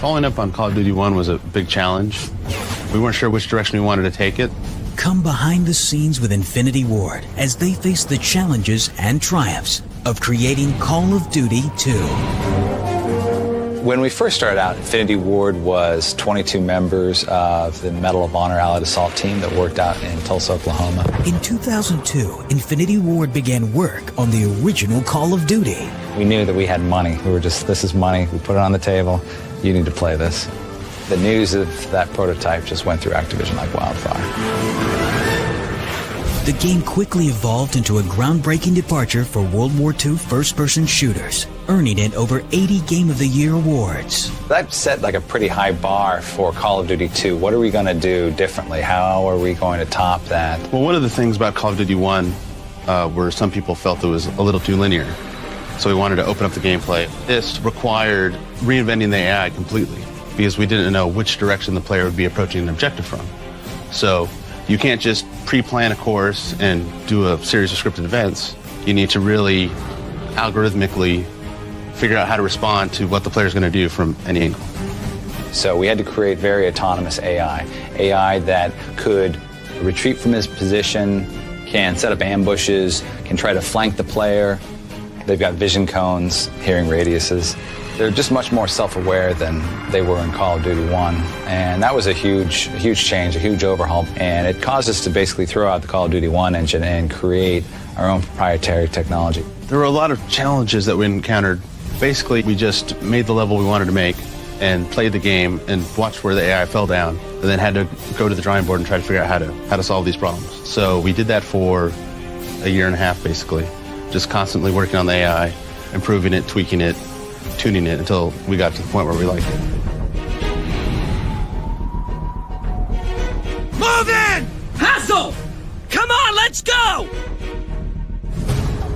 Following up on Call of Duty 1 was a big challenge. We weren't sure which direction we wanted to take it. Come behind the scenes with Infinity Ward as they face the challenges and triumphs of creating Call of Duty 2. When we first started out, Infinity Ward was 22 members of the Medal of Honor Allied Assault team that worked out in Tulsa, Oklahoma. In 2002, Infinity Ward began work on the original Call of Duty. We knew that we had money. We were just, this is money. We put it on the table. You need to play this. The news of that prototype just went through Activision like wildfire. The game quickly evolved into a groundbreaking departure for World War II first-person shooters, earning it over 80 Game of the Year awards. That set like a pretty high bar for Call of Duty 2. What are we going to do differently? How are we going to top that? Well, one of the things about Call of Duty 1 where some people felt it was a little too linear. So we wanted to open up the gameplay. This required reinventing the AI completely because we didn't know which direction the player would be approaching an objective from. So you can't just pre-plan a course and do a series of scripted events. You need to really algorithmically figure out how to respond to what the player's going to do from any angle. So we had to create very autonomous AI that could retreat from his position, can set up ambushes, can try to flank the player. They've got vision cones, hearing radiuses. They're just much more self-aware than they were in Call of Duty 1. And that was a huge change, a huge overhaul. And it caused us to basically throw out the Call of Duty 1 engine and create our own proprietary technology. There were a lot of challenges that we encountered. Basically, we just made the level we wanted to make and played the game and watched where the AI fell down, and then had to go to the drawing board and try to figure out how to solve these problems. So we did that for a year and a half, basically, just constantly working on the AI, improving it, tweaking it, tuning it until we got to the point where we liked it. Move in! Hassel! Come on, let's go!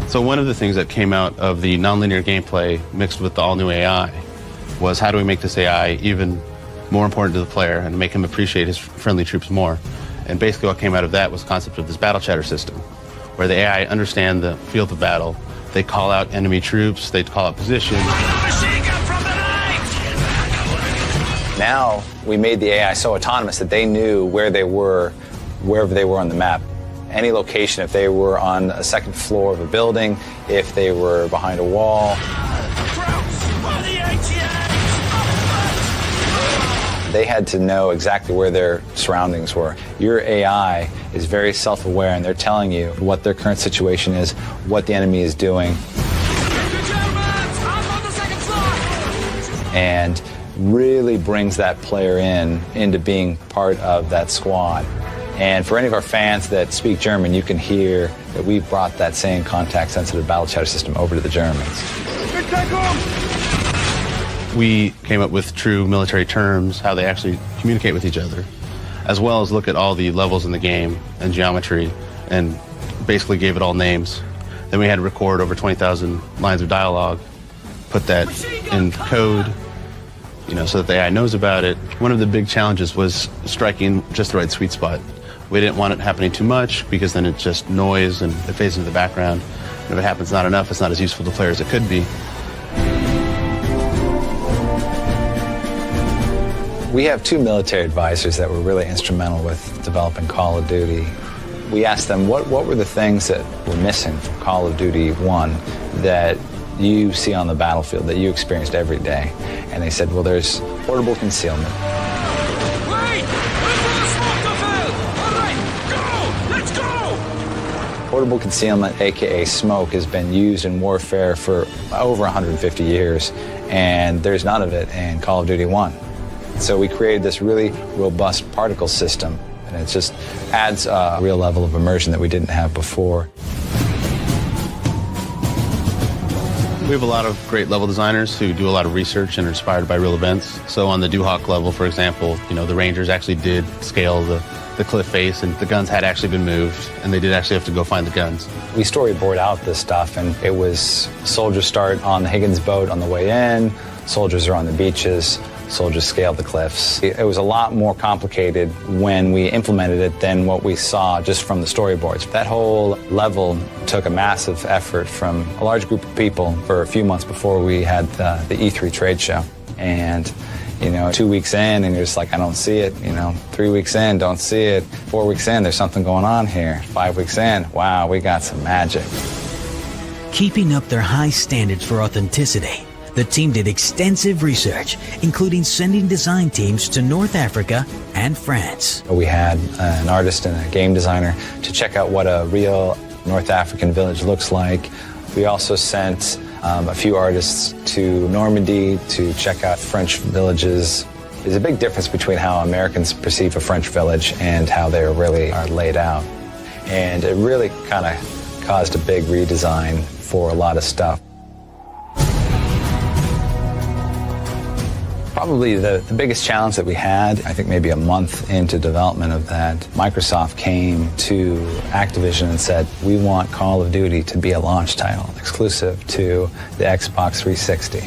So one of the things that came out of the nonlinear gameplay mixed with the all-new AI was how do we make this AI even more important to the player and make him appreciate his friendly troops more. And basically what came out of that was the concept of this battle chatter system, where the AI understand the field of battle. They call out enemy troops, they call out position. Now we made the AI so autonomous that they knew where they were, wherever they were on the map. Any location, if they were on a second floor of a building, if they were behind a wall. They had to know exactly where their surroundings were. Your AI is very self-aware, and they're telling you what their current situation is, what the enemy is doing. And really brings that player into being part of that squad. And for any of our fans that speak German, you can hear that we brought that same contact-sensitive battle chatter system over to the Germans. We came up with true military terms, how they actually communicate with each other, as well as look at all the levels in the game and geometry, and basically gave it all names. Then we had to record over 20,000 lines of dialogue, put that in code, so that the AI knows about it. One of the big challenges was striking just the right sweet spot. We didn't want it happening too much because then it's just noise and it fades into the background. And if it happens not enough, it's not as useful to players as it could be. We have two military advisors that were really instrumental with developing Call of Duty. We asked them what were the things that were missing from Call of Duty 1 that you see on the battlefield, that you experienced every day. And they said, well, there's portable concealment. Wait! All right, go! Let's go! Portable concealment, aka smoke, has been used in warfare for over 150 years, and there's none of it in Call of Duty 1. So we created this really robust particle system, and it just adds a real level of immersion that we didn't have before. We have a lot of great level designers who do a lot of research and are inspired by real events. So on the Duhawk level, for example, the Rangers actually did scale the cliff face, and the guns had actually been moved, and they did actually have to go find the guns. We storyboard out this stuff, and it was soldiers start on the Higgins boat on the way in, soldiers are on the beaches, soldiers scale the cliffs. It was a lot more complicated when we implemented it than what we saw just from the storyboards. That whole level took a massive effort from a large group of people for a few months before we had the E3 trade show. And You know, 2 weeks in and you're just like, I don't see it. You know, 3 weeks in, don't see it. 4 weeks in, there's something going on here. 5 weeks in, wow, we got some magic. Keeping up their high standards for authenticity, the team did extensive research, including sending design teams to North Africa and France. We had an artist and a game designer to check out what a real North African village looks like. We also sent a few artists to Normandy to check out French villages. There's a big difference between how Americans perceive a French village and how they really are laid out. And it really kind of caused a big redesign for a lot of stuff. Probably the biggest challenge that we had, I think maybe a month into development of that, Microsoft came to Activision and said, we want Call of Duty to be a launch title, exclusive to the Xbox 360.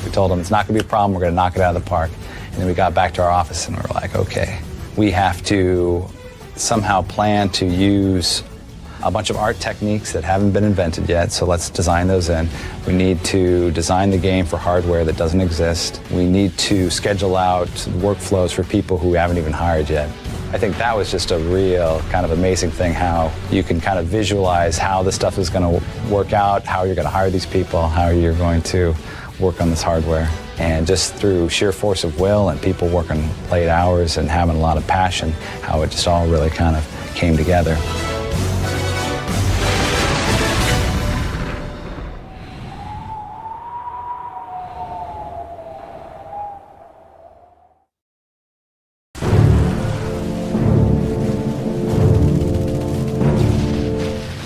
We told them it's not going to be a problem, we're going to knock it out of the park. And then we got back to our office and we were like, okay, we have to somehow plan to use a bunch of art techniques that haven't been invented yet, so let's design those in. We need to design the game for hardware that doesn't exist. We need to schedule out workflows for people who we haven't even hired yet. I think that was just a real kind of amazing thing, how you can kind of visualize how this stuff is going to work out, how you're going to hire these people, how you're going to work on this hardware. And just through sheer force of will and people working late hours and having a lot of passion, how it just all really kind of came together.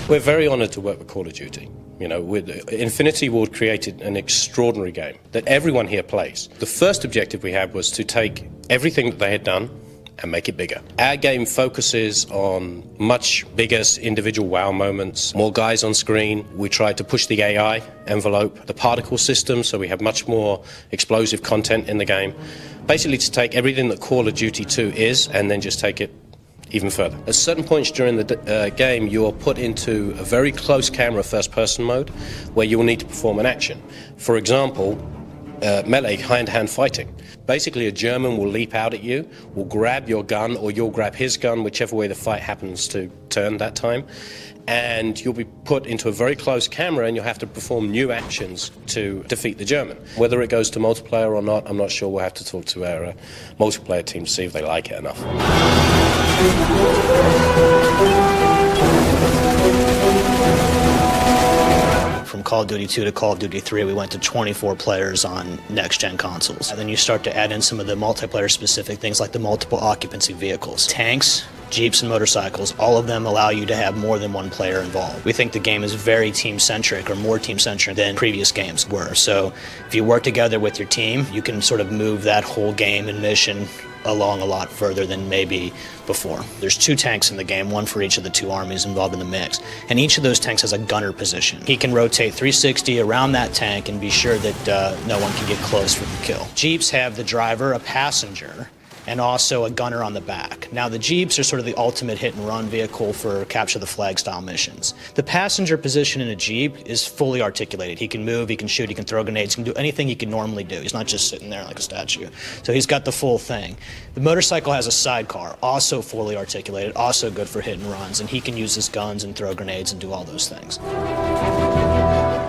We're very honoured to work with Call of Duty. You know, Infinity Ward created an extraordinary game that everyone here plays. The first objective we had was to take everything that they had done and make it bigger. Our game focuses on much bigger individual wow moments, more guys on screen. We tried to push the AI envelope, the particle system, so we have much more explosive content in the game. Basically to take everything that Call of Duty 2 is and then just take it even further. At certain points during the game, you are put into a very close camera first-person mode where you will need to perform an action. For example, melee hand-to-hand fighting. Basically, a German will leap out at you, will grab your gun, or you'll grab his gun, whichever way the fight happens to turn that time, and you'll be put into a very close camera and you'll have to perform new actions to defeat the German. Whether it goes to multiplayer or not, I'm not sure. We'll have to talk to our multiplayer team to see if they like it enough. From Call of Duty 2 to Call of Duty 3, we went to 24 players on next-gen consoles. And then you start to add in some of the multiplayer-specific things like the multiple occupancy vehicles. Tanks, Jeeps, and motorcycles, all of them allow you to have more than one player involved. We think the game is very team-centric, or more team-centric than previous games were. So if you work together with your team, you can sort of move that whole game and mission along a lot further than maybe before. There's 2 tanks in the game, one for each of the 2 armies involved in the mix, and each of those tanks has a gunner position. He can rotate 360 around that tank and be sure that no one can get close for the kill. Jeeps have the driver, a passenger, and also a gunner on the back. Now the Jeeps are sort of the ultimate hit and run vehicle for capture the flag style missions. The passenger position in a Jeep is fully articulated. He can move, he can shoot, he can throw grenades, he can do anything he can normally do. He's not just sitting there like a statue. So he's got the full thing. The motorcycle has a sidecar, also fully articulated, also good for hit and runs, and he can use his guns and throw grenades and do all those things.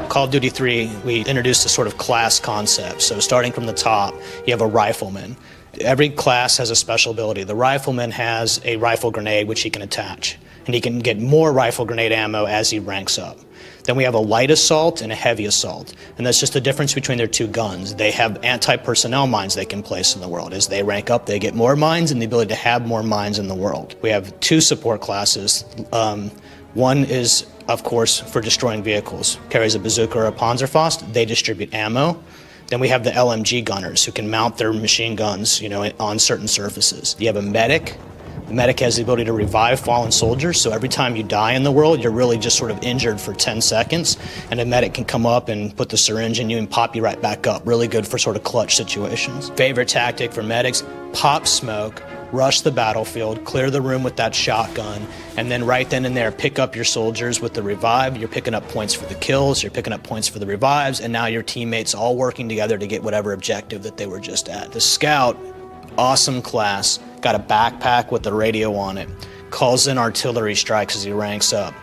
Call of Duty 3, we introduced a sort of class concept. So starting from the top, you have a rifleman. Every class has a special ability. The rifleman has a rifle grenade which he can attach, and he can get more rifle grenade ammo as he ranks up. Then we have a light assault and a heavy assault, and that's just the difference between their 2 guns. They have anti-personnel mines they can place in the world. As they rank up, they get more mines and the ability to have more mines in the world. We have 2 support classes. One is, of course, for destroying vehicles. Carries a bazooka or a Panzerfaust. They distribute ammo. Then we have the LMG gunners who can mount their machine guns, you know, on certain surfaces. You have a medic. The medic has the ability to revive fallen soldiers, so every time you die in the world, you're really just sort of injured for 10 seconds, and a medic can come up and put the syringe in you and pop you right back up. Really good for sort of clutch situations. Favorite tactic for medics, pop smoke, rush the battlefield, clear the room with that shotgun, and then right then and there pick up your soldiers with the revive. You're picking up points for the kills, you're picking up points for the revives, and now your teammates all working together to get whatever objective that they were just at. The scout, awesome class, got a backpack with the radio on it, calls in artillery strikes as he ranks up.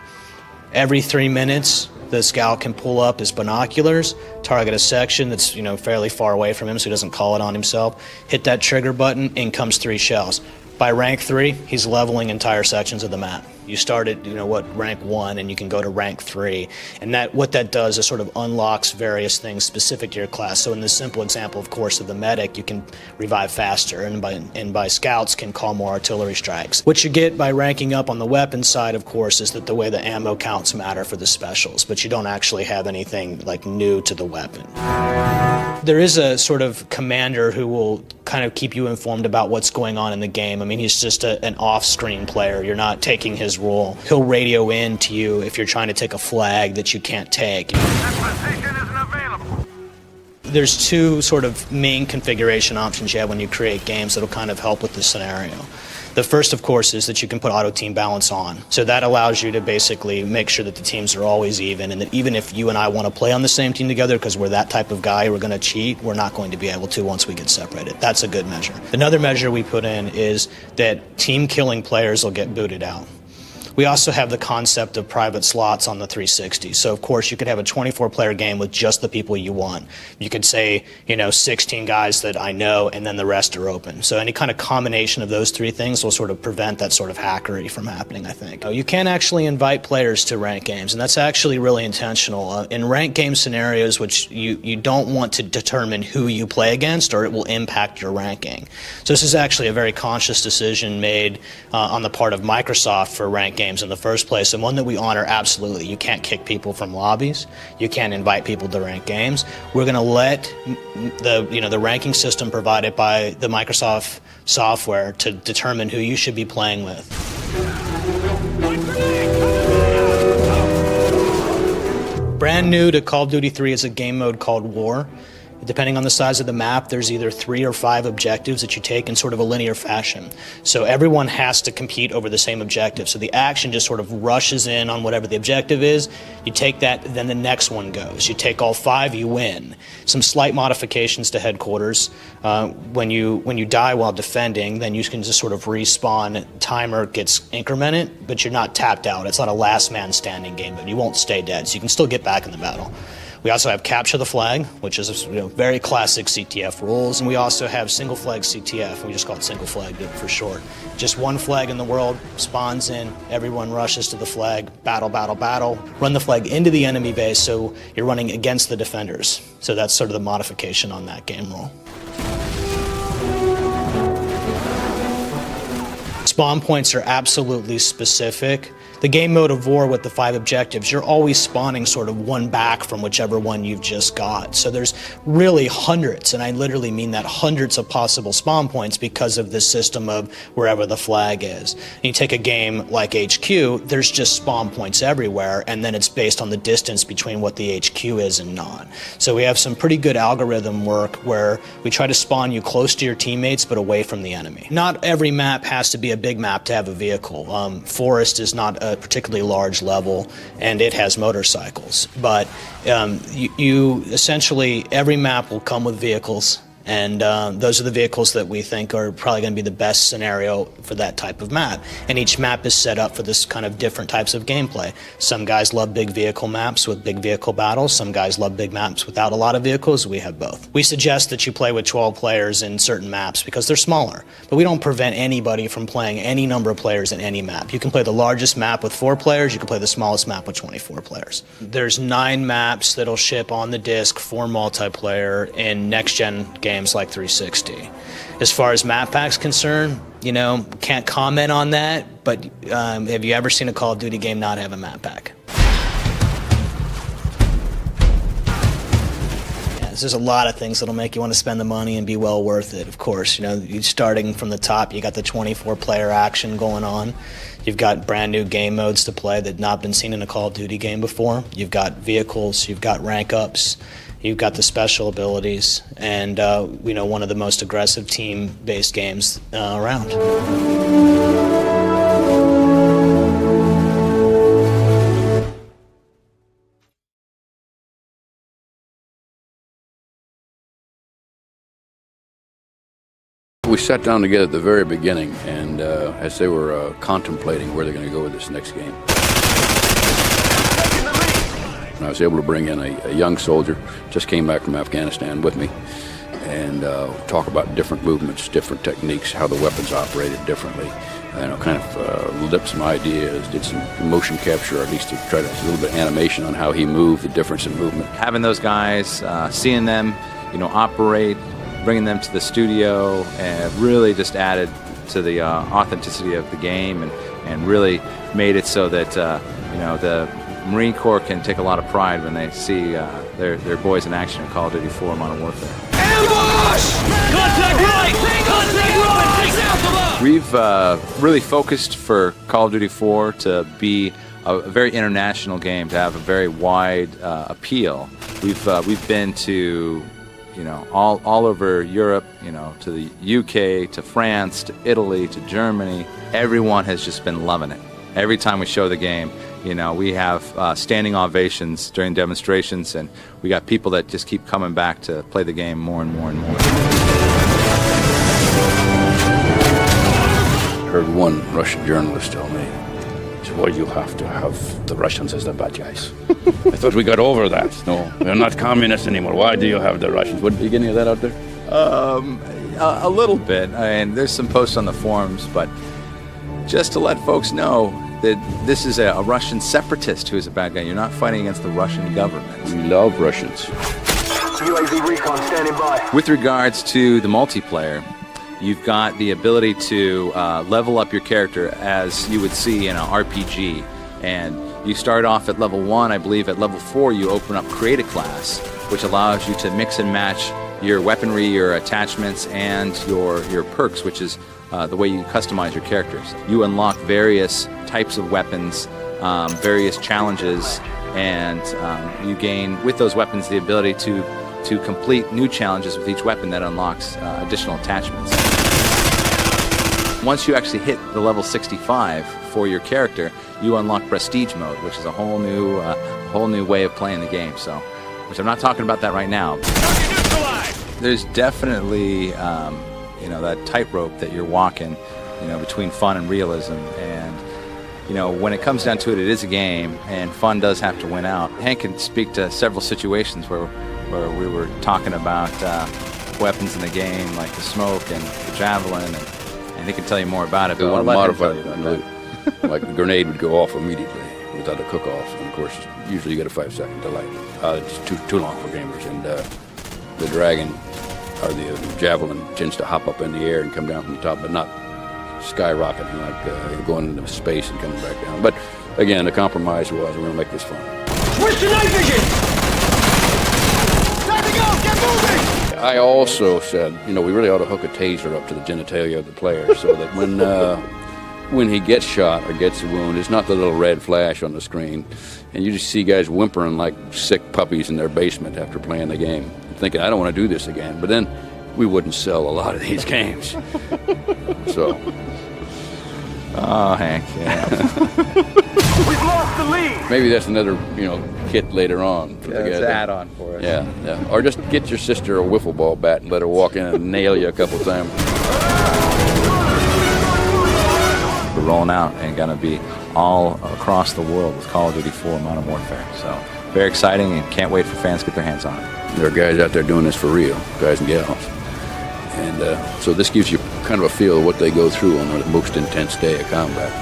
Every 3 minutes, the scout can pull up his binoculars, target a section that's fairly far away from him so he doesn't call it on himself, hit that trigger button, in comes 3 shells. By rank 3, he's leveling entire sections of the map. You start at rank 1 and you can go to rank 3, and what that does is sort of unlocks various things specific to your class. So in this simple example, of course, of the medic, you can revive faster, and by scouts can call more artillery strikes. What you get by ranking up on the weapon side, of course, is that the way the ammo counts matter for the specials, but you don't actually have anything like new to the weapon. There is a sort of commander who will kind of keep you informed about what's going on in the game. I mean, he's just an off-screen player. You're not taking his role. He'll radio in to you if you're trying to take a flag that you can't take. That position isn't available. There's 2 sort of main configuration options you have when you create games that'll kind of help with this scenario. The first, of course, is that you can put auto team balance on. So that allows you to basically make sure that the teams are always even, and that even if you and I want to play on the same team together because we're that type of guy, we're going to cheat, we're not going to be able to once we get separated. That's a good measure. Another measure we put in is that team killing players will get booted out. We also have the concept of private slots on the 360. So, of course, you could have a 24-player game with just the people you want. You could say, 16 guys that I know, and then the rest are open. So any kind of combination of those 3 things will sort of prevent that sort of hackery from happening, I think. You can actually invite players to ranked games, and that's actually really intentional. In ranked game scenarios, which you don't want to determine who you play against, or it will impact your ranking. So this is actually a very conscious decision made on the part of Microsoft for ranked games in the first place, and one that we honor absolutely. You can't kick people from lobbies. You can't invite people to ranked games. We're going to let the ranking system provided by the Microsoft software to determine who you should be playing with. Brand new to Call of Duty 3 is a game mode called War. Depending on the size of the map, there's either 3 or 5 objectives that you take in sort of a linear fashion. So everyone has to compete over the same objective. So the action just sort of rushes in on whatever the objective is. You take that, then the next one goes. You take all 5, you win. Some slight modifications to headquarters. When you die while defending, then you can just sort of respawn. Timer gets incremented, but you're not tapped out. It's not a last man standing game, but you won't stay dead, so you can still get back in the battle. We also have Capture the Flag, which is very classic CTF rules, and we also have Single Flag CTF, and we just call it Single Flag for short. Just one flag in the world, spawns in, everyone rushes to the flag, battle, battle, battle, run the flag into the enemy base, so you're running against the defenders. So that's sort of the modification on that game rule. Spawn points are absolutely specific. The game mode of War with the 5 objectives, you're always spawning sort of one back from whichever one you've just got. So there's really hundreds, and I literally mean that, hundreds of possible spawn points because of this system of wherever the flag is. And you take a game like HQ, there's just spawn points everywhere, and then it's based on the distance between what the HQ is and not. So we have some pretty good algorithm work where we try to spawn you close to your teammates but away from the enemy. Not every map has to be a big map to have a vehicle. Forest is not a particularly large level, and it has motorcycles. But you essentially, every map will come with vehicles, and those are the vehicles that we think are probably going to be the best scenario for that type of map. And each map is set up for this kind of different types of gameplay. Some guys love big vehicle maps with big vehicle battles. Some guys love big maps without a lot of vehicles. We have both. We suggest that you play with 12 players in certain maps because they're smaller. But we don't prevent anybody from playing any number of players in any map. You can play the largest map with 4 players. You can play the smallest map with 24 players. There's 9 maps that'll ship on the disc for multiplayer in next-gen games like 360. As far as map packs concerned, can't comment on that, but have you ever seen a Call of Duty game not have a map pack? There's a lot of things that'll make you want to spend the money and be well worth it, of course. You're starting from the top, you got the 24-player action going on. You've got brand new game modes to play that have not been seen in a Call of Duty game before. You've got vehicles, you've got rank ups. You've got the special abilities, and one of the most aggressive team-based games around. We sat down together at the very beginning, and as they were contemplating where they're going to go with this next game, and I was able to bring in a young soldier, just came back from Afghanistan with me, and talk about different movements, different techniques, how the weapons operated differently. Kind of lit some ideas, did some motion capture, or at least to try to do a little bit of animation on how he moved, the difference in movement. Having those guys, seeing them, operate, bringing them to the studio, and really just added to the authenticity of the game, and really made it so that the Marine Corps can take a lot of pride when they see their boys in action in Call of Duty 4 Modern Warfare. Ambush! Contact right! Contact right! Takes out the left! We've really focused for Call of Duty 4 to be a very international game, to have a very wide appeal. We've been to all over Europe, to the UK, to France, to Italy, to Germany. Everyone has just been loving it. Every time we show the game, we have standing ovations during demonstrations, and we got people that just keep coming back to play the game more and more and more. I heard one Russian journalist tell me, well, you have to have the Russians as the bad guys. I thought we got over that. No, we're not communists anymore. Why do you have the Russians? What, you get any of that out there? A little bit, and there's some posts on the forums, but just to let folks know that this is a Russian separatist who is a bad guy. You're not fighting against the Russian government. We love Russians. UAV recon standing by. With regards to the multiplayer, you've got the ability to level up your character as you would see in an RPG. And you start off at level 1, I believe at level 4 you open up Create a Class, which allows you to mix and match your weaponry, your attachments, and your perks, which is the way you customize your characters. You unlock various types of weapons, various challenges, and you gain, with those weapons, the ability to complete new challenges with each weapon that unlocks additional attachments. Once you actually hit the level 65 for your character, you unlock Prestige Mode, which is a whole new way of playing the game. So, which I'm not talking about that right now. There's definitely that tightrope that you're walking, between fun and realism. And when it comes down to it, it is a game, and fun does have to win out. Hank can speak to several situations where we were talking about weapons in the game, like the smoke and the javelin, and he can tell you more about it. But So I'll let him tell you modified, about that. like the grenade would go off immediately without a cook-off, and of course, usually you get a 5-second delay. It's too long for gamers, and the dragon or the javelin tends to hop up in the air and come down from the top, but not skyrocketing like going into space and coming back down. But again, the compromise was we're going to make this fun. Where's the night vision? Time to go! Get moving! I also said, we really ought to hook a taser up to the genitalia of the player so that when he gets shot or gets a wound, it's not the little red flash on the screen, and you just see guys whimpering like sick puppies in their basement after playing the game, thinking, I don't want to do this again. But then we wouldn't sell a lot of these games. So. Oh, Hank, yeah. We've lost the lead. Maybe that's another, kit later on for the guys. It's an add-on for us. Yeah. Or just get your sister a wiffle ball bat and let her walk in and nail you a couple times. We're rolling out and going to be all across the world with Call of Duty 4 Modern Warfare. So very exciting, and can't wait for fans to get their hands on it. There are guys out there doing this for real, guys and gals. And so this gives you kind of a feel of what they go through on the most intense day of combat.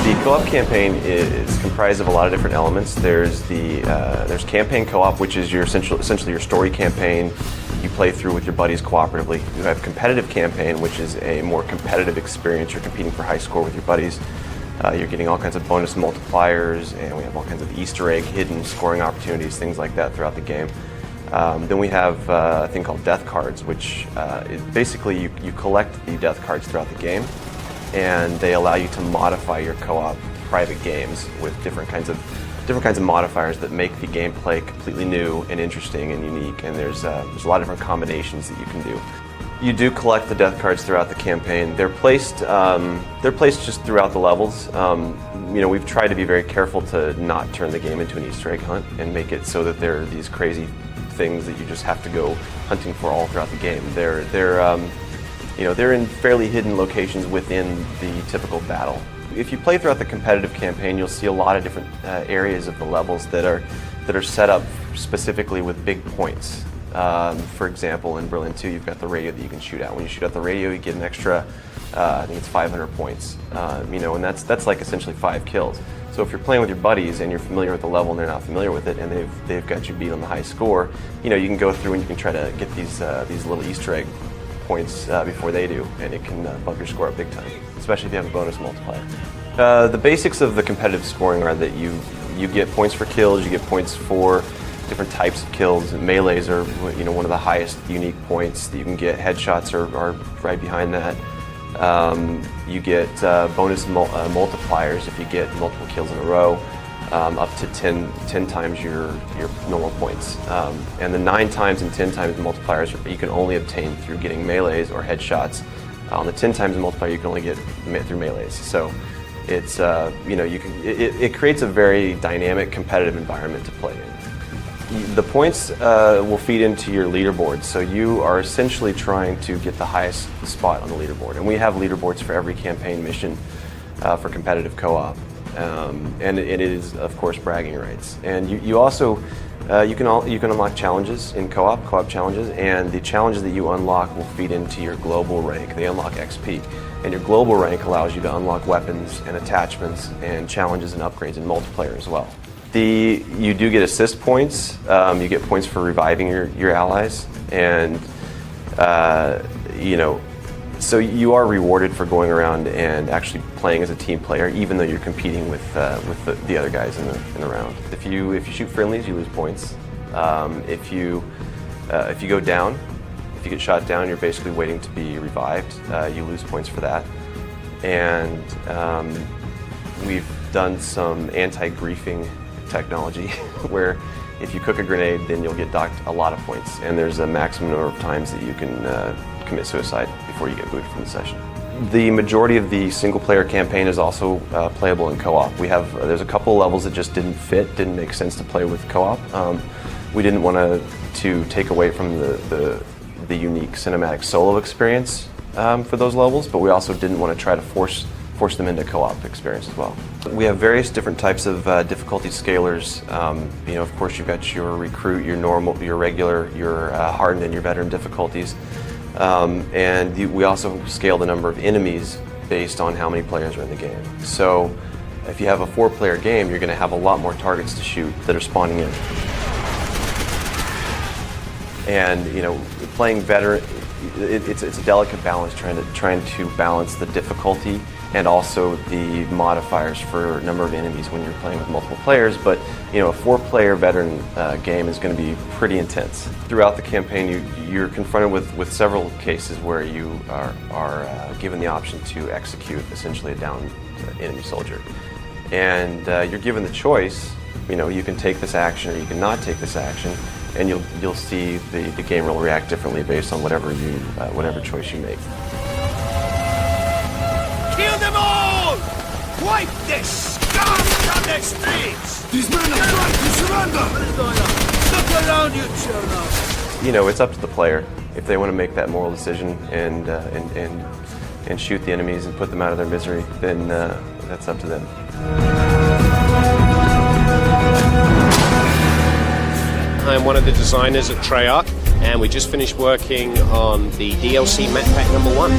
The co-op campaign is comprised of a lot of different elements. There's campaign co-op, which is essentially your story campaign. You play through with your buddies cooperatively. You have competitive campaign, which is a more competitive experience. You're competing for high score with your buddies. You're getting all kinds of bonus multipliers, and we have all kinds of Easter egg hidden scoring opportunities, things like that throughout the game. Then we have a thing called death cards, which is basically you collect the death cards throughout the game, and they allow you to modify your co-op private games with different kinds of modifiers that make the gameplay completely new and interesting and unique. And there's a lot of different combinations that you can do. You do collect the death cards throughout the campaign. They're placed just throughout the levels. We've tried to be very careful to not turn the game into an Easter egg hunt and make it so that there are these crazy things that you just have to go hunting for all throughout the game. They're in fairly hidden locations within the typical battle. If you play throughout the competitive campaign, you'll see a lot of different areas of the levels that are set up specifically with big points. For example, in Berlin 2, you've got the radio that you can shoot at. When you shoot at the radio, you get an extra, I think it's 500 points. And that's like essentially 5 kills. So if you're playing with your buddies and you're familiar with the level and they're not familiar with it, and they've got you beat on the high score, you can go through and you can try to get these little Easter egg points before they do, and it can bump your score up big time, especially if you have a bonus multiplier. The basics of the competitive scoring are that you get points for kills, you get points for different types of kills. Melees are one of the highest unique points that you can get. Headshots are right behind that. You get bonus multipliers if you get multiple kills in a row, up to 10 times your normal points. And the 9 times and 10 times multipliers you can only obtain through getting melees or headshots. On the 10 times multiplier you can only get through melees. So it's it creates a very dynamic competitive environment to play in. The points will feed into your leaderboard, so you are essentially trying to get the highest spot on the leaderboard. And we have leaderboards for every campaign mission for competitive co-op, and it is, of course, bragging rights. And you also you can unlock challenges in co-op challenges, and the challenges that you unlock will feed into your global rank. They unlock XP, and your global rank allows you to unlock weapons and attachments and challenges and upgrades in multiplayer as well. You do get assist points. You get points for reviving your allies, and so you are rewarded for going around and actually playing as a team player, even though you're competing with the other guys in the round. If you shoot friendlies, you lose points. If you go down, if you get shot down, you're basically waiting to be revived. You lose points for that, and we've done some anti-griefing technology where if you cook a grenade, then you'll get docked a lot of points, and there's a maximum number of times that you can commit suicide before you get booted from the session. The majority of the single-player campaign is also playable in co-op. There's a couple of levels that just didn't make sense to play with co-op. We didn't want to take away from the unique cinematic solo experience for those levels, but we also didn't want to try to force them into co-op experience as well. We have various different types of difficulty scalars. Of course, you've got your recruit, your normal, your regular, your hardened, and your veteran difficulties. And we also scale the number of enemies based on how many players are in the game. So if you have a 4-player game, you're going to have a lot more targets to shoot that are spawning in. And playing veteran, it's a delicate balance, trying to balance the difficulty and also the modifiers for number of enemies when you're playing with multiple players. But a 4-player veteran game is going to be pretty intense. Throughout the campaign, you're confronted with several cases where you are given the option to execute essentially a downed enemy soldier, and you're given the choice. You can take this action or you can not take this action, and you'll see the game will react differently based on whatever choice you make. Kill them all! Wipe the scum from the streets! These men are trying to surrender! Look around you, children! It's up to the player. If they want to make that moral decision and shoot the enemies and put them out of their misery, then that's up to them. I'm one of the designers at Treyarch, and we just finished working on the DLC map pack number 1.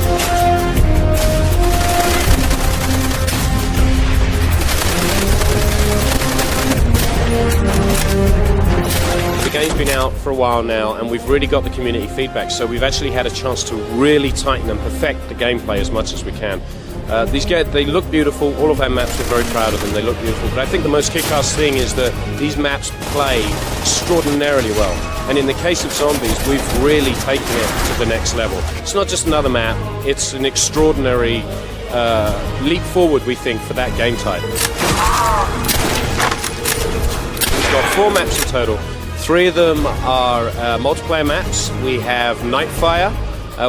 the game's been out for a while now, and we've really got the community feedback, so we've actually had a chance to really tighten and perfect the gameplay as much as we can. These games, they look beautiful. All of our maps, we're very proud of them. They look beautiful. But I think the most kick-ass thing is that these maps play extraordinarily well. And in the case of zombies, we've really taken it to the next level. It's not just another map. It's an extraordinary leap forward, we think, for that game type. We've got 4 maps in total. 3 of them are multiplayer maps. We have Nightfire,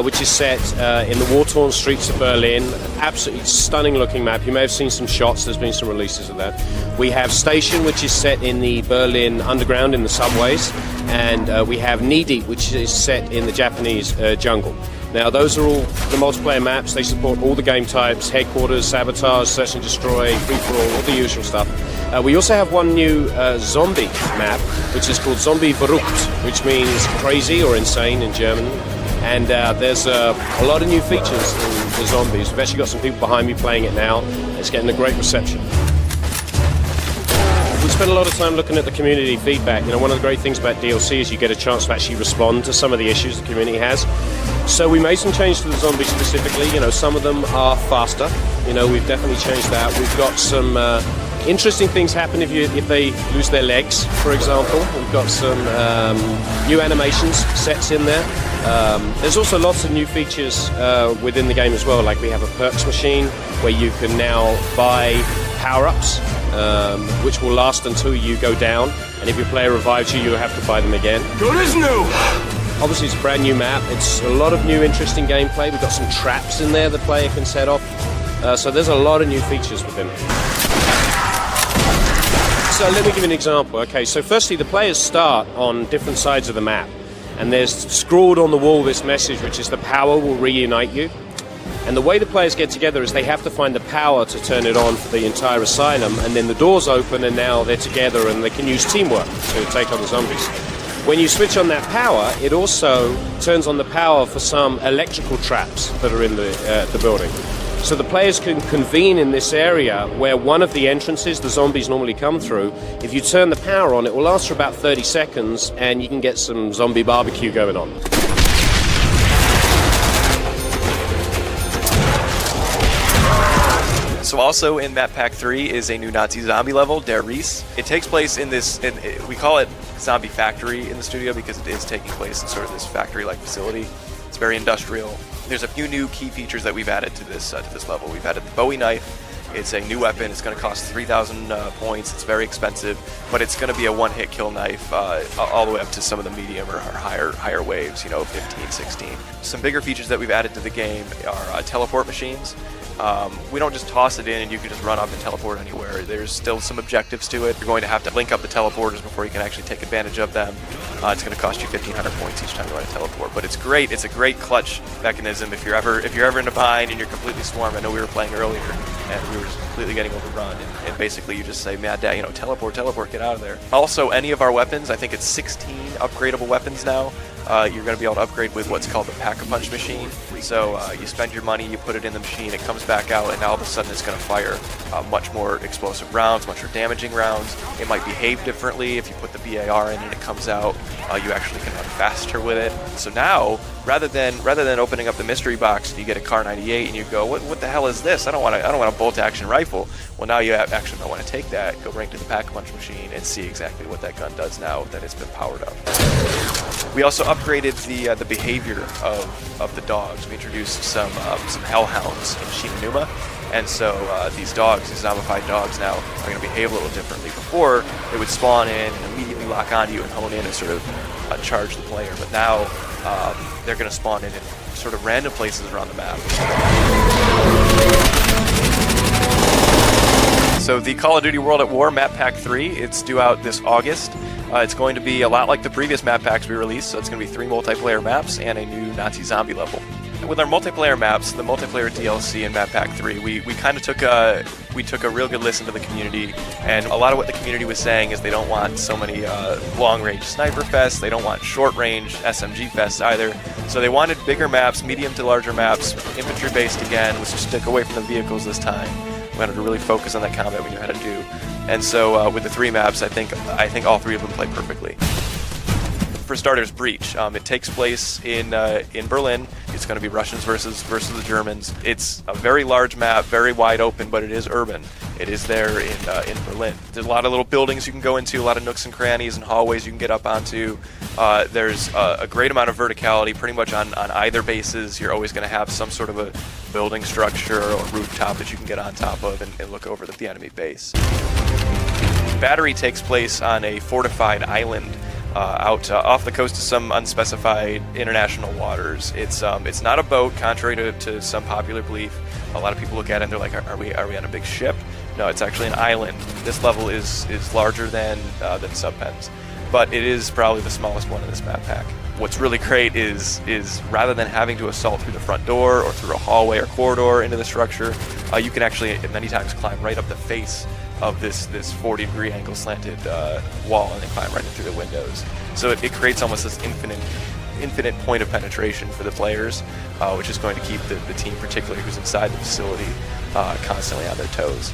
which is set in the war-torn streets of Berlin. Absolutely stunning looking map. You may have seen some shots, there's been some releases of that. We have Station, which is set in the Berlin underground in the subways. And we have Knee Deep, which is set in the Japanese jungle. Now those are all the multiplayer maps. They support all the game types: Headquarters, Sabotage, Search and Destroy, Free-for-all, all the usual stuff. We also have one new zombie map, which is called Zombie Verrückt, which means crazy or insane in German. And there's a lot of new features in the zombies. We've actually got some people behind me playing it now. It's getting a great reception. We spent a lot of time looking at the community feedback. You know, one of the great things about DLC is you get a chance to actually respond to some of the issues the community has. So we made some changes to the zombies specifically. You know, some of them are faster. You know, we've definitely changed that. We've got some interesting things happen if they lose their legs, for example. We've got some new animations sets in there. There's also lots of new features within the game as well. Like we have a perks machine where you can now buy power-ups, which will last until you go down. And if your player revives you, you'll have to buy them again. Good as new! Obviously, it's a brand new map. It's a lot of new interesting gameplay. We've got some traps in there the player can set off. So there's a lot of new features within it. So let me give you an example. Okay, so firstly, the players start on different sides of the map. And there's scrawled on the wall this message, which is the power will reunite you. And the way the players get together is they have to find the power to turn it on for the entire asylum, and then the doors open and now they're together and they can use teamwork to take on the zombies. When you switch on that power, it also turns on the power for some electrical traps that are in the building. So the players can convene in this area where one of the entrances the zombies normally come through. If you turn the power on, it will last for about 30 seconds and you can get some zombie barbecue going on. So also in Map Pack 3 is a new Nazi zombie level, Der Ries. It takes place in this, we call it Zombie Factory in the studio because it is taking place in sort of this factory-like facility. It's very industrial. There's a few new key features that we've added to this level. We've added the Bowie knife. It's a new weapon. It's going to cost 3,000 points. It's very expensive, but it's going to be a one-hit kill knife all the way up to some of the medium or higher waves, you know, 15, 16. Some bigger features that we've added to the game are teleport machines. We don't just toss it in and you can just run up and teleport anywhere. There's still some objectives to it. You're going to have to link up the teleporters before you can actually take advantage of them. It's going to cost you 1,500 points each time you run a teleport, but it's great. It's a great clutch mechanism if you're ever in a bind and you're completely swarmed. I know we were playing earlier and we were just completely getting overrun, and basically you just say, "Mad Dad, you know, teleport, get out of there." Also, any of our weapons, I think it's 16 upgradable weapons now. You're going to be able to upgrade with what's called the Pack-a-Punch machine. So you spend your money, you put it in the machine, it comes back out, and now all of a sudden it's going to fire much more explosive rounds, much more damaging rounds. It might behave differently. If you put the BAR in and it comes out, you actually can run faster with it. So now, rather than opening up the mystery box and you get a Kar 98 and you go, what the hell is this? I don't want a bolt-action rifle. Well, now you actually might want to take that, go right to the Pack-a-Punch machine, and see exactly what that gun does now that it's been powered up. We also upgraded the behavior of the dogs. We introduced some hellhounds in Shinanuma, and so these zombified dogs now are going to behave a little differently. Before, they would spawn in and immediately lock onto you and hone in and sort of charge the player, but now they're going to spawn in sort of random places around the map. So the Call of Duty World at War Map Pack 3, it's due out this August. It's going to be a lot like the previous map packs we released, so it's going to be 3 multiplayer maps and a new Nazi zombie level. With our multiplayer maps, the multiplayer DLC in Map Pack 3, we kind of took a real good listen to the community, and a lot of what the community was saying is they don't want so many long-range sniper fests, they don't want short-range SMG fests either, so they wanted bigger maps, medium to larger maps, infantry-based again, let's just stick away from the vehicles this time. We wanted to really focus on the combat we knew how to do. And so with the 3 maps, I think all 3 of them play perfectly. for starters, Breach. It takes place in Berlin. It's going to be Russians versus the Germans. It's a very large map, very wide open, but it is urban. It is there in Berlin. There's a lot of little buildings you can go into, a lot of nooks and crannies and hallways you can get up onto. There's a great amount of verticality pretty much on either bases. You're always going to have some sort of a building structure or rooftop that you can get on top of and look over the enemy base. Battery takes place on a fortified island out off the coast of some unspecified international waters. It's not a boat, contrary to some popular belief. A lot of people look at it and they're like, are we on a big ship? No, it's actually an island. This level is larger than Subpens, but it is probably the smallest one in this map pack. What's really great is rather than having to assault through the front door or through a hallway or corridor into the structure, you can actually many times climb right up the face of this 40-degree angle slanted wall and then climb right in through the windows. So it creates almost this infinite point of penetration for the players, which is going to keep the team, particularly who's inside the facility, constantly on their toes.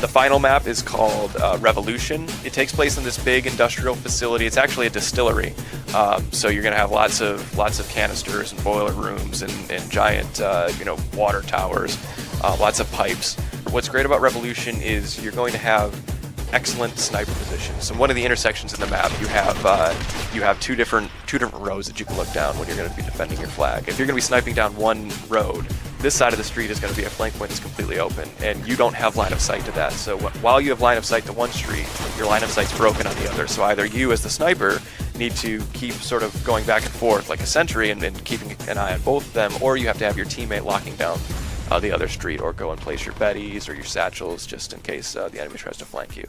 The final map is called Revolution. It takes place in this big industrial facility. It's actually a distillery, so you're going to have lots of canisters and boiler rooms and giant water towers, lots of pipes. What's great about Revolution is you're going to have excellent sniper positions. So one of the intersections in the map, you have two different roads that you can look down when you're going to be defending your flag. If you're going to be sniping down one road, this side of the street is going to be a flank point that's completely open, and you don't have line of sight to that. So while you have line of sight to one street, your line of sight's broken on the other. So either you, as the sniper, need to keep sort of going back and forth like a sentry and keeping an eye on both of them, or you have to have your teammate locking down the other street, or go and place your Bettys or your satchels just in case the enemy tries to flank you.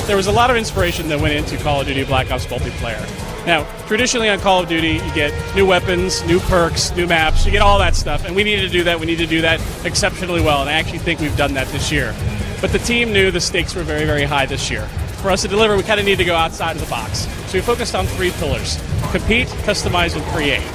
There was a lot of inspiration that went into Call of Duty Black Ops multiplayer. Now, traditionally on Call of Duty, you get new weapons, new perks, new maps, you get all that stuff, and we needed to do that. We need to do that exceptionally well, and I actually think we've done that this year. But the team knew the stakes were very, very high this year. For us to deliver, we kind of need to go outside of the box. So we focused on 3 pillars: compete, customize, and create.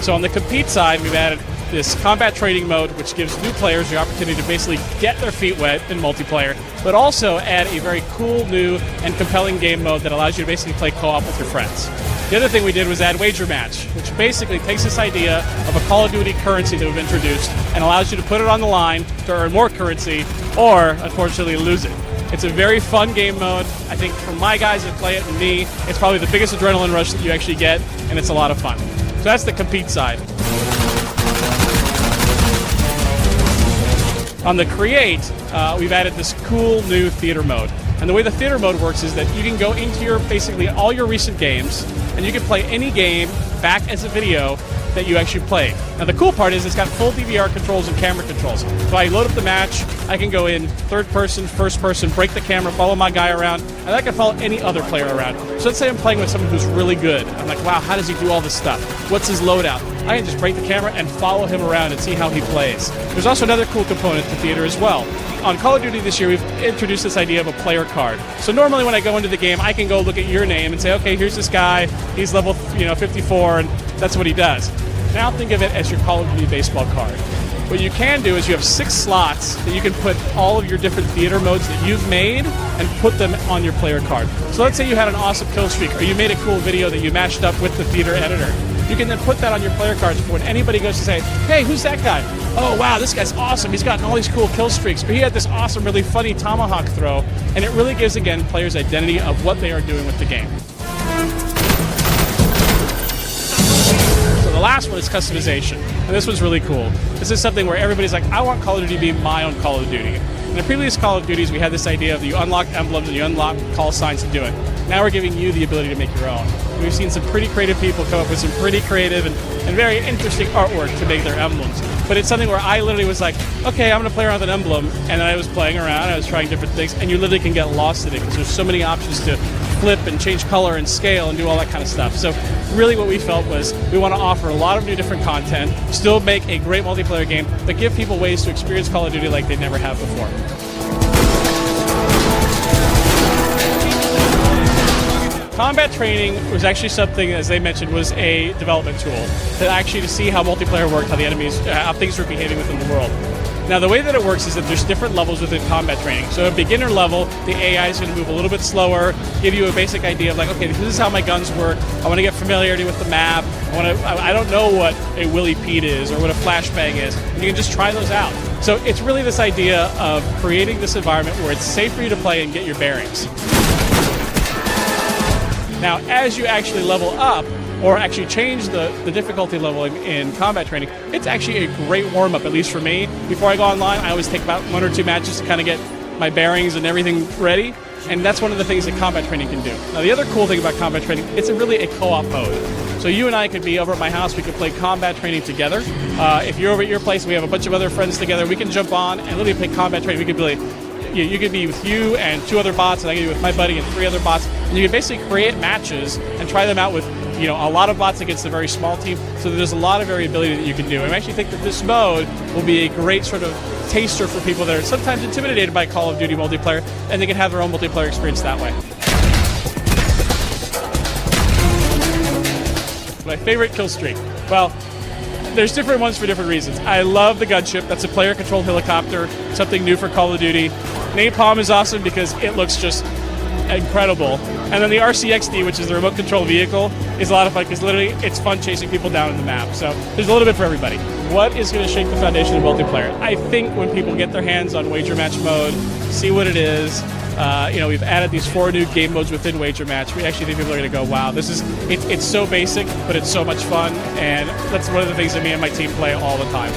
So on the compete side, we've added this combat trading mode, which gives new players the opportunity to basically get their feet wet in multiplayer, but also add a very cool, new, and compelling game mode that allows you to basically play co-op with your friends. The other thing we did was add Wager Match, which basically takes this idea of a Call of Duty currency that we've introduced and allows you to put it on the line to earn more currency, or, unfortunately, lose it. It's a very fun game mode. I think for my guys that play it and me, it's probably the biggest adrenaline rush that you actually get, and it's a lot of fun. So that's the compete side. On the create, we've added this cool new theater mode. And the way the theater mode works is that you can go into your basically all your recent games, and you can play any game back as a video that you actually played. Now the cool part is it's got full DVR controls and camera controls. So I load up the match, I can go in third person, first person, break the camera, follow my guy around, and I can follow any other player around. So let's say I'm playing with someone who's really good. I'm like, wow, how does he do all this stuff? What's his loadout? I can just break the camera and follow him around and see how he plays. There's also another cool component to theater as well. On Call of Duty this year, we've introduced this idea of a player card. So normally when I go into the game, I can go look at your name and say, okay, here's this guy, he's level 54, and that's what he does. Now think of it as your Call of Duty baseball card. What you can do is you have 6 slots that you can put all of your different theater modes that you've made and put them on your player card. So let's say you had an awesome kill streak, or you made a cool video that you mashed up with the theater editor. You can then put that on your player cards for when anybody goes to say, hey, who's that guy? Oh, wow, this guy's awesome. He's gotten all these cool kill streaks. Or he had this awesome, really funny tomahawk throw. And it really gives, again, players identity of what they are doing with the game. So the last one is customization. And this one's really cool. This is something where everybody's like, I want Call of Duty to be my own Call of Duty. In the previous Call of Duties, we had this idea of you unlock emblems and you unlock call signs to do it. Now we're giving you the ability to make your own. We've seen some pretty creative people come up with some pretty creative and very interesting artwork to make their emblems. But it's something where I literally was like, okay, I'm going to play around with an emblem. And then I was playing around, I was trying different things, and you literally can get lost in it because there's so many options to flip and change color and scale and do all that kind of stuff. So really what we felt was we want to offer a lot of new different content, still make a great multiplayer game, but give people ways to experience Call of Duty like they never have before. Combat training was actually something, as they mentioned, was a development tool to see how multiplayer worked, how the enemies, how things were behaving within the world. Now, the way that it works is that there's different levels within combat training. So at beginner level, the AI is going to move a little bit slower, give you a basic idea of like, okay, this is how my guns work. I want to get familiarity with the map. I don't know what a Willy Pete is or what a flashbang is. And you can just try those out. So it's really this idea of creating this environment where it's safe for you to play and get your bearings. Now, as you actually level up, or actually change the difficulty level in combat training, it's actually a great warm-up, at least for me. Before I go online, I always take about 1 or 2 matches to kind of get my bearings and everything ready, and that's one of the things that combat training can do. Now, the other cool thing about combat training, it's really a co-op mode. So you and I could be over at my house, we could play combat training together. If you're over at your place, we have a bunch of other friends together, we can jump on and literally play combat training. We could be like, you could be with you and 2 other bots, and I could be with my buddy and 3 other bots, and you can basically create matches and try them out with a lot of bots against a very small team. So there's a lot of variability that you can do. And I actually think that this mode will be a great sort of taster for people that are sometimes intimidated by Call of Duty multiplayer, and they can have their own multiplayer experience that way. My favorite kill streak. Well, there's different ones for different reasons. I love the gunship. That's a player-controlled helicopter, something new for Call of Duty. Napalm is awesome because it looks just incredible. And then the RCXD, which is the remote control vehicle, is a lot of fun because literally it's fun chasing people down in the map. So there's a little bit for everybody. What is going to shake the foundation of multiplayer? I think when people get their hands on Wager Match mode, see what it is. We've added these 4 new game modes within Wager Match. We actually think people are going to go, wow, it's so basic, but it's so much fun. And that's one of the things that me and my team play all the time.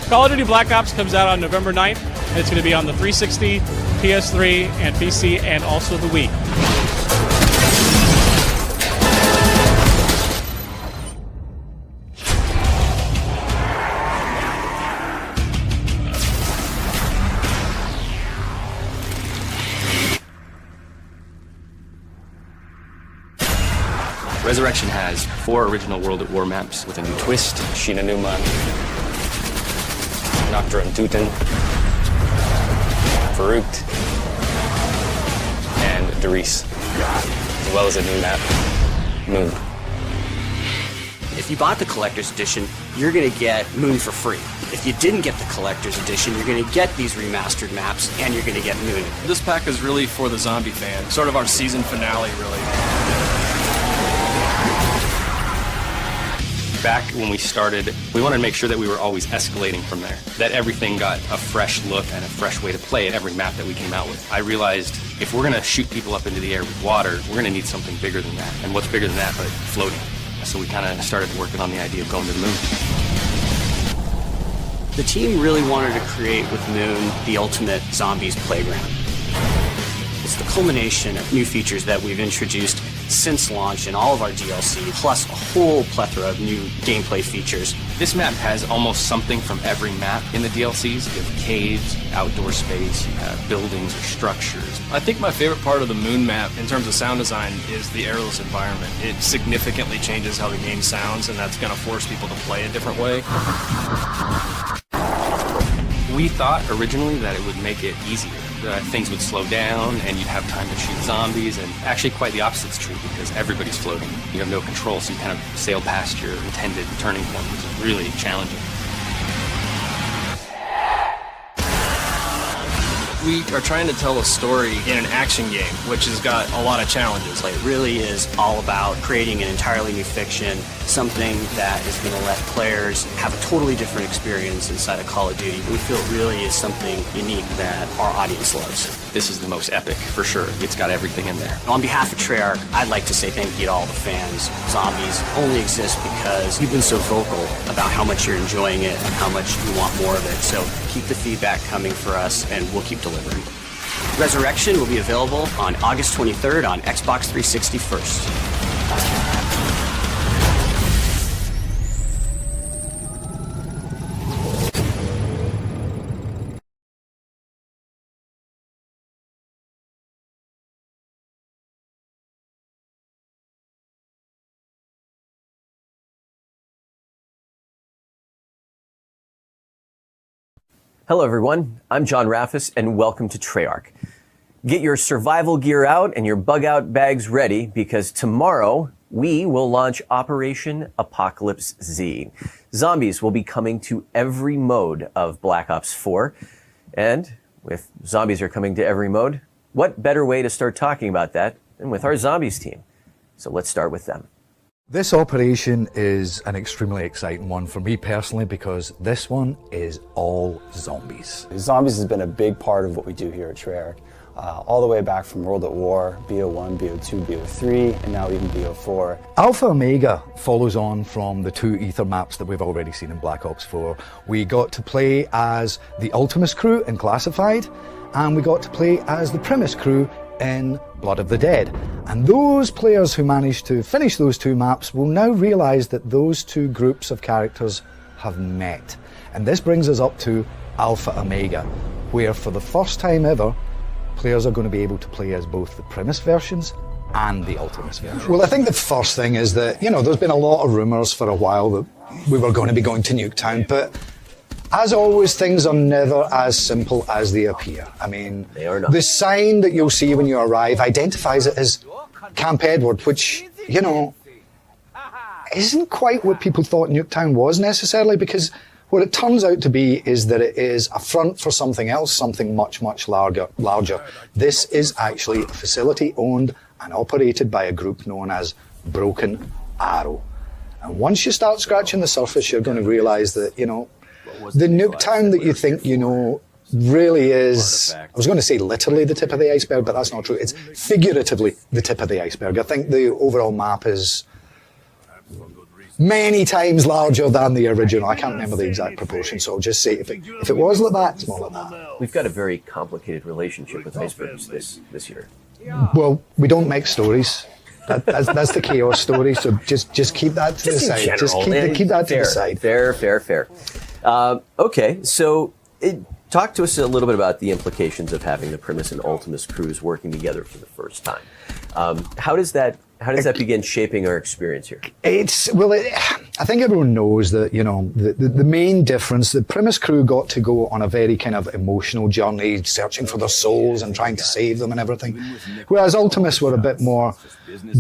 Call of Duty Black Ops comes out on November 9th, and it's going to be on the 360, PS3, and PC, and also the Wii. Resurrection has 4 original World at War maps with a new twist. Sheena Newman, Nocturne Tuten, Farouk, and Darius, as well as a new map, Moon. If you bought the Collector's Edition, you're going to get Moon for free. If you didn't get the Collector's Edition, you're going to get these remastered maps, and you're going to get Moon. This pack is really for the zombie fan, sort of our season finale, really. Back when we started, we wanted to make sure that we were always escalating from there, that everything got a fresh look and a fresh way to play at every map that we came out with. I realized if we're going to shoot people up into the air with water, we're going to need something bigger than that. And what's bigger than that but floating? So we kind of started working on the idea of going to the moon. The team really wanted to create with Moon the ultimate zombies playground. It's the culmination of new features that we've introduced since launch in all of our DLC, plus a whole plethora of new gameplay features. This map has almost something from every map in the DLCs. You have caves, outdoor space, you have buildings or structures. I think my favorite part of the Moon map in terms of sound design is the airless environment. It significantly changes how the game sounds, and that's going to force people to play a different way. We thought originally that it would make it easier. Things would slow down and you'd have time to shoot zombies, and actually quite the opposite's true because everybody's floating. You have no control, so you kind of sail past your intended turning point, which is really challenging. We are trying to tell a story in an action game, which has got a lot of challenges. It really is all about creating an entirely new fiction, something that is going to let players have a totally different experience inside of Call of Duty. We feel it really is something unique that our audience loves. This is the most epic, for sure. It's got everything in there. On behalf of Treyarch, I'd like to say thank you to all the fans. Zombies only exist because you've been so vocal about how much you're enjoying it and how much you want more of it. So keep the feedback coming for us, and we'll keep delivering. Resurrection will be available on August 23rd on Xbox 360 first. Hello everyone, I'm John Raffis and welcome to Treyarch. Get your survival gear out and your bug out bags ready because tomorrow we will launch Operation Apocalypse Z. Zombies will be coming to every mode of Black Ops 4. And if zombies are coming to every mode, what better way to start talking about that than with our zombies team? So let's start with them. This operation is an extremely exciting one for me personally because this one is all zombies. Zombies has been a big part of what we do here at Treyarch, all the way back from World at War, BO1, BO2, BO3, and now even BO4. Alpha Omega follows on from the 2 Ether maps that we've already seen in Black Ops 4. We got to play as the Ultimus crew in Classified, and we got to play as the Primus crew in Blood of the Dead. And those players who managed to finish those 2 maps will now realise that those 2 groups of characters have met. And this brings us up to Alpha Omega, where for the first time ever, players are going to be able to play as both the Primus versions and the Ultimus versions. Well, I think the first thing is that, there's been a lot of rumours for a while that we were going to be going to Nuketown, but as always, things are never as simple as they appear. I mean, they are not. The sign that you'll see when you arrive identifies it as Camp Edward, which, isn't quite what people thought Nuketown was necessarily, because what it turns out to be is that it is a front for something else, something much, much larger. This is actually a facility owned and operated by a group known as Broken Arrow. And once you start scratching the surface, you're going to realise that, the Nuketown that you think really is, I was going to say literally the tip of the iceberg, but that's not true. It's figuratively the tip of the iceberg. I think the overall map is many times larger than the original. I can't remember the exact proportion, so I'll just say if it was like that, it's more like that. We've got a very complicated relationship with icebergs this year. Well, we don't make stories. That's the chaos story, so just keep that to the side. Just keep that to the side. Fair. Okay, so talk to us a little bit about the implications of having the Primus and Ultimus crews working together for the first time. How does that begin shaping our experience here? I think everyone knows that, the main difference, the Primus crew got to go on a very kind of emotional journey, searching for their souls and trying to save them and everything. Whereas Ultimus were a bit more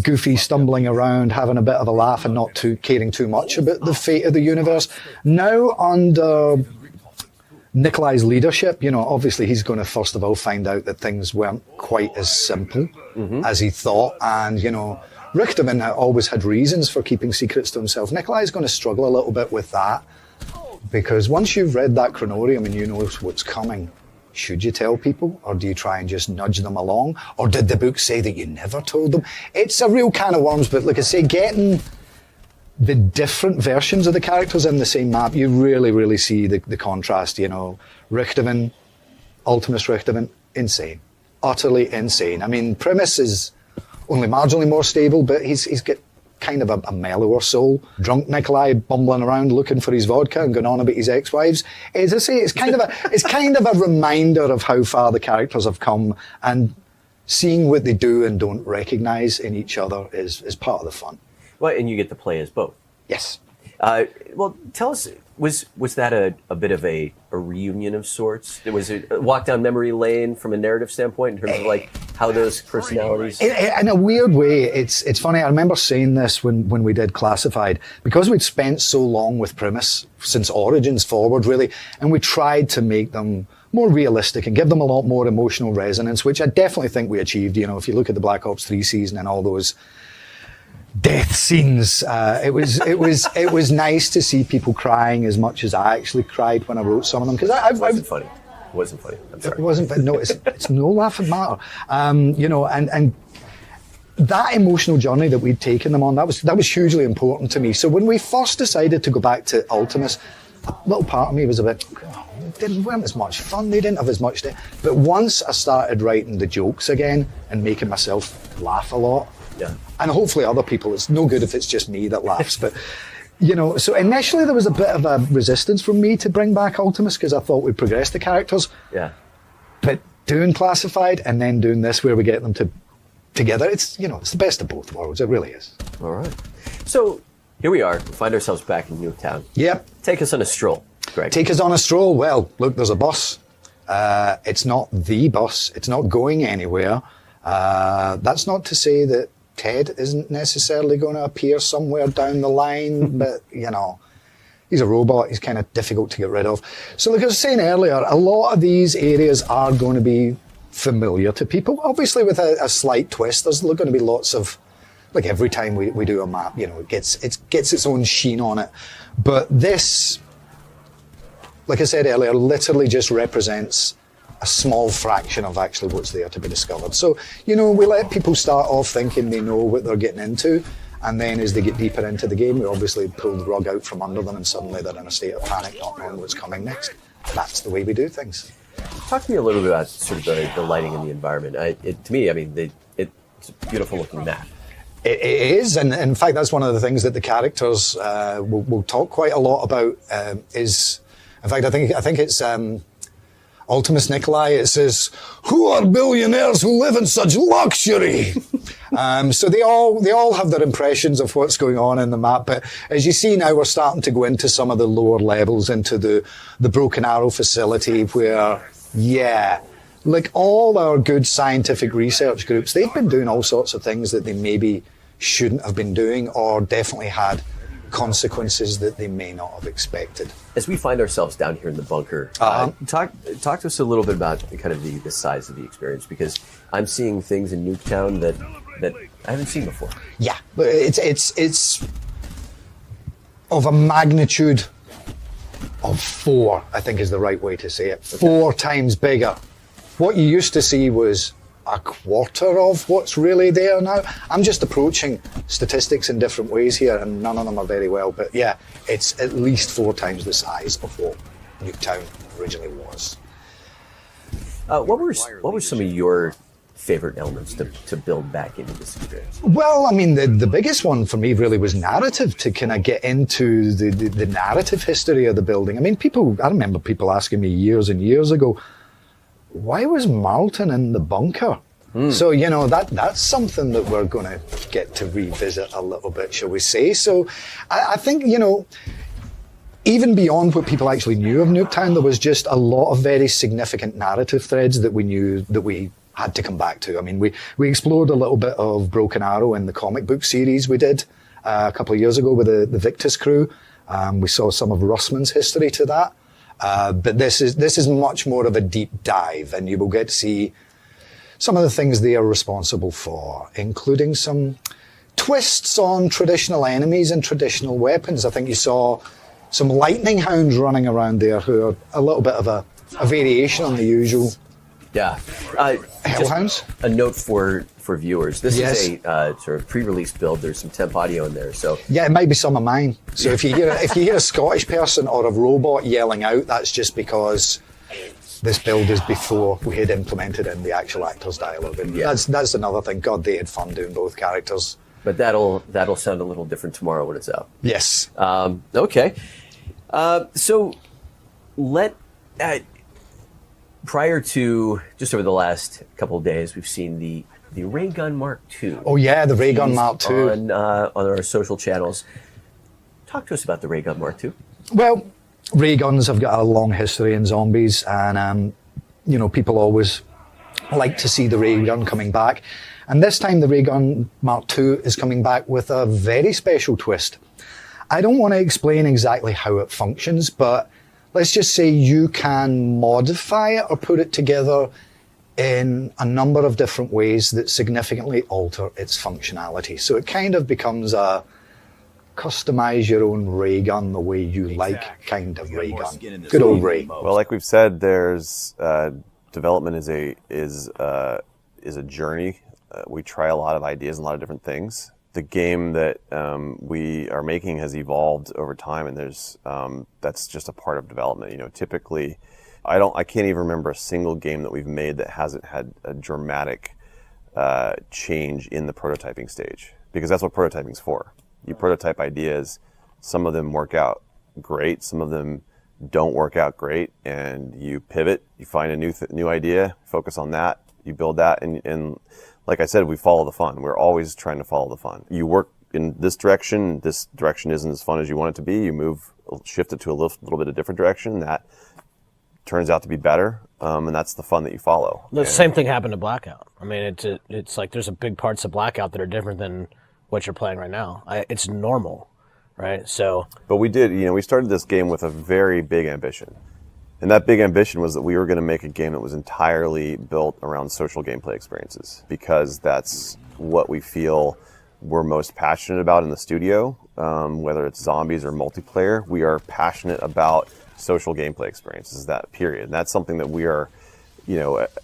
goofy, stumbling around, having a bit of a laugh and not caring too much about the fate of the universe. Now under Nikolai's leadership, obviously he's going to first of all find out that things weren't quite as simple as he thought, and Richterman always had reasons for keeping secrets to himself. Nikolai's going to struggle a little bit with that, because once you've read that chronorium and you know what's coming, should you tell people, or do you try and just nudge them along, or did the book say that you never told them? It's a real can of worms, but like I say, getting the different versions of the characters in the same map, you really, really see the contrast. Richterman, Ultimus Richterman, insane. Utterly insane. I mean, Primus is only marginally more stable, but he's got kind of a mellower soul. Drunk Nikolai bumbling around looking for his vodka and going on about his ex-wives. As I say, it's kind of a reminder of how far the characters have come, and seeing what they do and don't recognise in each other is part of the fun. Well, and you get to play as both. Yes. Well, tell us, was that a bit of a reunion of sorts? Was it a walk down memory lane from a narrative standpoint in terms of like how those personalities? In a weird way, it's funny. I remember saying this when we did Classified, because we'd spent so long with Primus since Origins forward, really, and we tried to make them more realistic and give them a lot more emotional resonance, which I definitely think we achieved. If you look at the Black Ops 3 season and all those death scenes, it was nice to see people crying as much as I actually cried when I wrote some of them, because it wasn't funny. It wasn't funny. I'm sorry. It wasn't, but no, it's no laughing matter. And that emotional journey that we'd taken them on, that was hugely important to me. So when we first decided to go back to Ultimus, a little part of me was a bit, they weren't as much fun, they didn't have as much. But once I started writing the jokes again and making myself laugh a lot, and hopefully other people, it's no good if it's just me that laughs, but so initially there was a bit of a resistance from me to bring back Ultimus, because I thought we'd progress the characters. Yeah. But doing Classified and then doing this where we get them together, it's it's the best of both worlds, it really is. All right. So here we are, we find ourselves back in Nuketown. Yep. Take us on a stroll. Greg? Take us on a stroll. Well, look, there's a bus. It's not the bus. It's not going anywhere. That's not to say that Ted isn't necessarily going to appear somewhere down the line, but, you know, he's a robot. He's kind of difficult to get rid of. So like I was saying earlier, a lot of these areas are going to be familiar to people, obviously with a slight twist. There's going to be lots of, like every time we do a map, you know, it gets its own sheen on it. But this, like I said earlier, literally just represents a small fraction of actually what's there to be discovered. So, you know, we let people start off thinking they know what they're getting into, and then as they get deeper into the game, we obviously pull the rug out from under them, and suddenly they're in a state of panic, not knowing what's coming next. That's the way we do things. Talk to me a little bit about sort of the lighting in the environment. To me, I mean, it's a beautiful looking map. It is, and in fact, that's one of the things that the characters will talk quite a lot about. Is, in fact, I think it's Ultimus Nikolai. It says, "Who are billionaires who live in such luxury?" So they all have their impressions of what's going on in the map. But as you see now, we're starting to go into some of the lower levels, into the Broken Arrow facility, where, yeah, like all our good scientific research groups, they've been doing all sorts of things that they maybe shouldn't have been doing, or definitely had consequences that they may not have expected. As we find ourselves down here in the bunker, talk to us a little bit about kind of the size of the experience, because I'm seeing things in Nuketown that I haven't seen before. Yeah, but it's of a magnitude of 4, I think is the right way to say it. Okay. 4 times bigger. What you used to see was a quarter of what's really there now. I'm just approaching statistics in different ways here, and none of them are very well, but yeah, it's at least 4 times the size of what Nuketown originally was. What were some of your favorite elements to build back into this experience? Well, I mean, the biggest one for me really was narrative, to kind of get into the narrative history of the building. I mean, I remember people asking me years and years ago, why was Marlton in the bunker? So, you know, that's something that we're going to get to revisit a little bit, shall we say. So I think, you know, even beyond what people actually knew of Nuketown, there was just a lot of very significant narrative threads that we knew that we had to come back to. I mean, we explored a little bit of Broken Arrow in the comic book series we did a couple of years ago with the Victus crew. We saw some of Russman's history to that. But this is much more of a deep dive, and you will get to see some of the things they are responsible for, including some twists on traditional enemies and traditional weapons. I think you saw some lightning hounds running around there who are a little bit of a variation on the usual. Yeah. Hellhounds. A note for viewers. This is a sort of pre-release build. There's some temp audio in there, so yeah, it might be some of mine. So if you hear a Scottish person or a robot yelling out, that's just because this build is before we had implemented in the actual actors' dialogue. And that's another thing. God, they had fun doing both characters. But that'll sound a little different tomorrow when it's out. Yes. Okay. So prior to just over the last couple of days, we've seen the Ray Gun Mark II. Oh yeah, the Ray Gun Mark II on our social channels. Talk to us about the Ray Gun Mark II. Well, ray guns have got a long history in zombies, and you know, people always like to see the ray gun coming back. And this time, the Ray Gun Mark II is coming back with a very special twist. I don't want to explain exactly how it functions, but let's just say you can modify it or put it together in a number of different ways that significantly alter its functionality. So it kind of becomes a customize your own ray gun the way you like kind of ray gun. Good old Ray. Well, like we've said, there's development is a journey. We try a lot of ideas and a lot of different things. The game that we are making has evolved over time, and there's that's just a part of development. You know, typically, I can't even remember a single game that we've made that hasn't had a dramatic change in the prototyping stage, because that's what prototyping's for. You prototype ideas, some of them work out great, some of them don't work out great, and you pivot, you find a new idea, focus on that, you build that, and like I said, we follow the fun. We're always trying to follow the fun. You work in this direction isn't as fun as you want it to be, you shift it to a little bit of different direction, that turns out to be better, and that's the fun that you follow. The same thing happened to Blackout. I mean, it's like there's a big parts of Blackout that are different than what you're playing right now. It's normal, right? So, but we did, we started this game with a very big ambition. And that big ambition was that we were going to make a game that was entirely built around social gameplay experiences, because that's what we feel we're most passionate about in the studio. Whether it's zombies or multiplayer, we are passionate about social gameplay experiences, that period. And that's something that we are,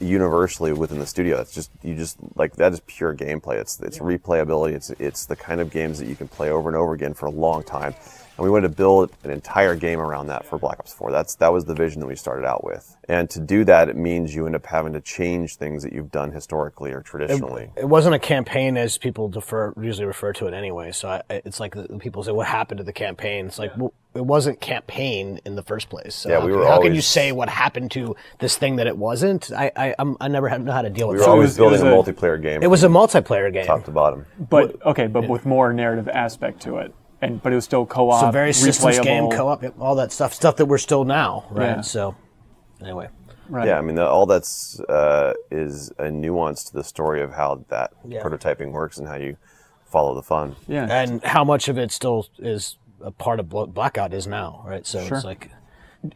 universally within the studio. That's just, that is pure gameplay. It's replayability. It's the kind of games that you can play over and over again for a long time. And we wanted to build an entire game around that for Black Ops 4. That was the vision that we started out with. And to do that, it means you end up having to change things that you've done historically or traditionally. It wasn't a campaign as people usually refer to it anyway. So it's like people say, what happened to the campaign? It's like, well, it wasn't campaign in the first place. So yeah, how can you say what happened to this thing that it wasn't? I never know how to deal with that. We were always building a multiplayer game. It was a multiplayer game. Top to bottom. But with more narrative aspect to it. But it was still co-op, so very systems replayable. Game, co-op, all that stuff that we're still now, right? Yeah. So, anyway. Right. Yeah, I mean, all that's is a nuance to the story of how that prototyping works and how you follow the fun. Yeah. And how much of it still is a part of Blackout is now, right? So sure. It's like...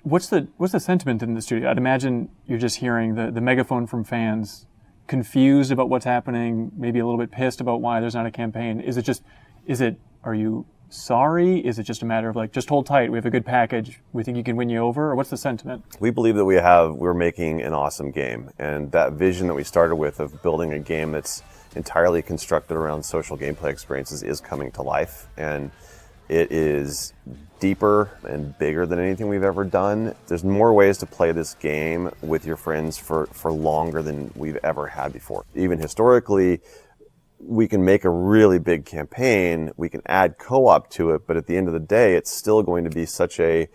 What's the sentiment in the studio? I'd imagine you're just hearing the megaphone from fans, confused about what's happening, maybe a little bit pissed about why there's not a campaign. Are you sorry? Is it just a matter of just hold tight, we have a good package, we think you can win you over? Or what's the sentiment? We believe that we're making an awesome game, and that vision that we started with of building a game that's entirely constructed around social gameplay experiences is coming to life, and it is deeper and bigger than anything we've ever done. There's more ways to play this game with your friends for longer than we've ever had before. Even historically, we can make a really big campaign, we can add co-op to it, but at the end of the day, it's still going to be such a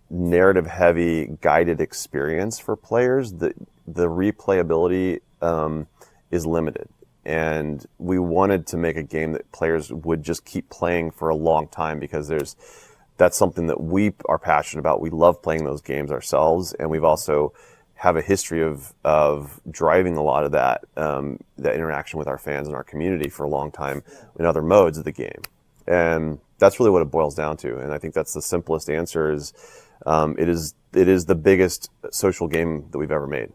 narrative-heavy, guided experience for players that the replayability is limited. And we wanted to make a game that players would just keep playing for a long time, because that's something that we are passionate about. We love playing those games ourselves, and we've also have a history of driving a lot of that interaction with our fans and our community for a long time in other modes of the game. And that's really what it boils down to. And I think that's the simplest answer is it is the biggest social game that we've ever made.